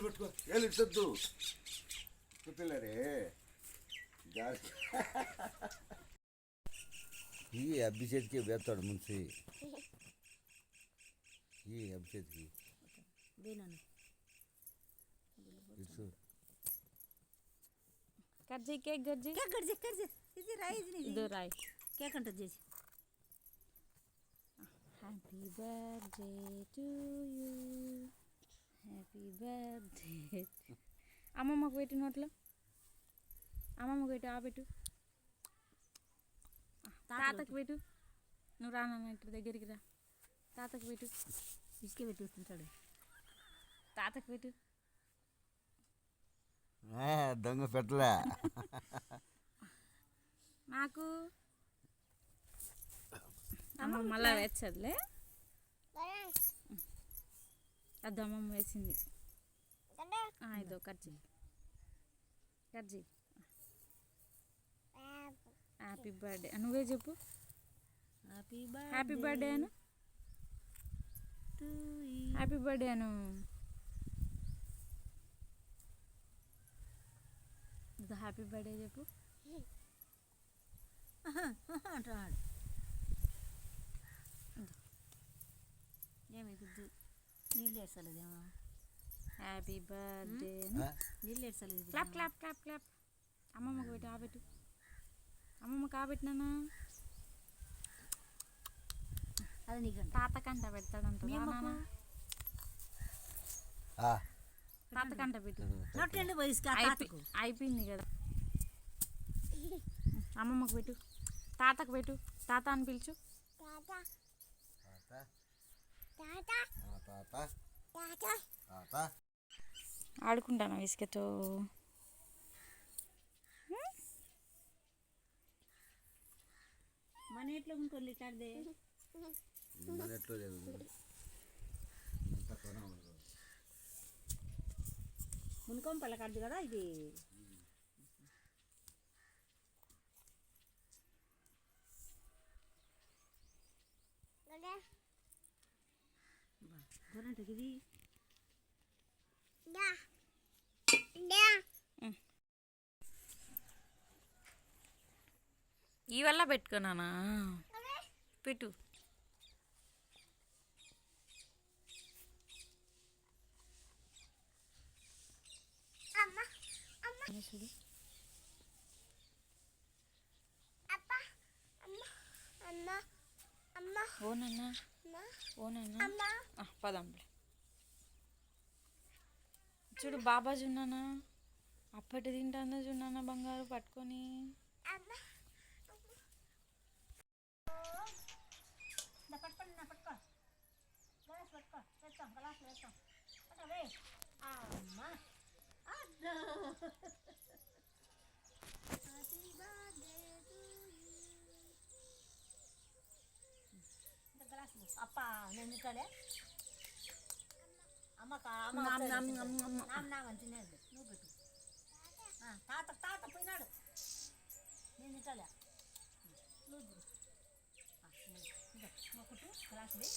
పట్టుకో ఇచ్చొద్దు పిల్లరే ఈ అబ్బి చేతికి వేస్తాడు ముంచి ఈ అబ్బి చేతికి కర్జీ కేక్ గర్జీ ఇది రాయి ఇది రాయి కేక్ అంటది చేసి happy birthday to you happy birthday అమ్మమ్మకు పెట్టు నోట్లో అమ్మమ్మకు పెట్టు పెట్టు తాతకు పెట్టు నువ్వు రానా ఇటు దగ్గరికి రా తాతకు పెట్టు ఇసుకే పెట్టుకుంటాడు తాతకు పెట్టు దొంగ పెట్టలే నాకు అమ్మ మళ్ళా వేచ్చదులే అది అమ్మమ్మ వేసింది ఇదో కర్జీ హ్యాపీ బర్త్డే నువ్వే చెప్పు హ్యాపీ బర్త్డే అను హ్యాపీ బర్త్డే అను హ్యాపీ బర్త్డే చెప్పు అంటాడు ఏమైతుంది నీళ్ళు వేస్తలేదేమో హ్యాపీ బర్త్డే నీళ్ళు వేస్తలేదు క్లాప్ క్లాప్ క్లాప్ క్లాప్ అమ్మమ్మకు పెట్టు పెట్టు అమ్మమ్మ కాబెట్టినా అది నీకు తాతకంట పెడతాడంట తాతకంట పెట్టు అయిపోయింది కదా అమ్మమ్మకు పెట్టు తాతకు పెట్టు తాత అని పిలుచు ఆడుకుంటాను ఇసుకతో మన ఎట్లా ఉంటుంది ఇట్లాడే మునుకొంపల కడదు కదా ఇది గొర్రెంటది ఇది ఈ వల్ల పెట్టుకున్నానా పెట్టు చూడు ఓనన్నా పదంలే చూడు బాబా జున్నానా అప్పటి తింటానా జున్నానా బంగారు పట్టుకొని అప్ప నేను తింటాడే అమ్మకా తినేది నువ్వు పెట్టు తాత పోయినాడు నేను తింటాలే నువ్వు ఒకటి గ్లాసుది